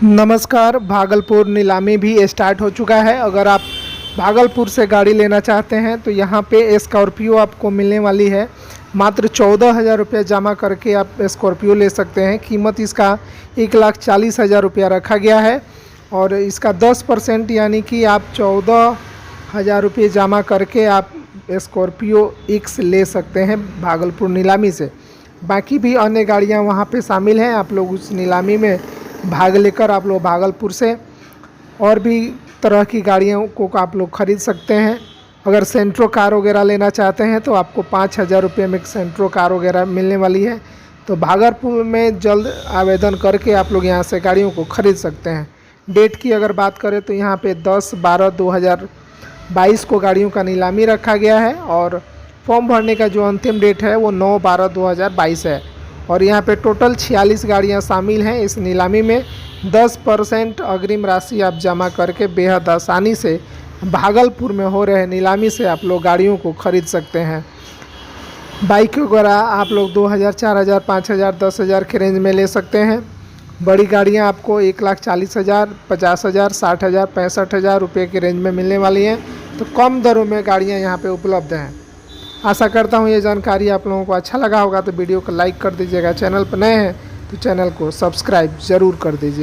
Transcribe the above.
नमस्कार। भागलपुर नीलामी भी स्टार्ट हो चुका है। अगर आप भागलपुर से गाड़ी लेना चाहते हैं तो यहाँ पे स्कॉर्पियो आपको मिलने वाली है। मात्र 14,000 रुपये जमा करके आप स्कॉर्पियो ले सकते हैं। कीमत इसका 1,40,000 रुपया रखा गया है और इसका 10% यानी कि आप 14,000 रुपये जमा करके आप स्कॉर्पियो एक्स ले सकते हैं भागलपुर नीलामी से। बाकी भी अन्य गाड़ियाँ वहाँ पे शामिल हैं। आप लोग उस नीलामी में भाग लेकर आप लोग भागलपुर से और भी तरह की गाड़ियों को आप लोग ख़रीद सकते हैं। अगर सेंट्रो कार वगैरह लेना चाहते हैं तो आपको 5,000 रुपये में सेंट्रो कार वगैरह मिलने वाली है। तो भागलपुर में जल्द आवेदन करके आप लोग यहाँ से गाड़ियों को ख़रीद सकते हैं। डेट की अगर बात करें तो यहाँ पे 10/12/2022 को गाड़ियों का नीलामी रखा गया है और फॉर्म भरने का जो अंतिम डेट है वो 9/12/2022 है। और यहाँ पे टोटल 46 गाड़ियाँ शामिल हैं इस नीलामी में। 10% अग्रिम राशि आप जमा करके बेहद आसानी से भागलपुर में हो रहे नीलामी से आप लोग गाड़ियों को ख़रीद सकते हैं। बाइक वगैरह आप लोग 2,000, 4,000, 5,000, 10,000 के रेंज में ले सकते हैं। बड़ी गाड़ियाँ आपको 1,40,000, 50,000, 60,000, 65,000 रुपये के रेंज में मिलने वाली हैं। तो कम दरों में गाड़ियाँ यहाँ पे उपलब्ध हैं। आशा करता हूँ ये जानकारी आप लोगों को अच्छा लगा होगा। तो वीडियो को लाइक कर दीजिएगा। चैनल पर नए हैं तो चैनल को सब्सक्राइब ज़रूर कर दीजिए।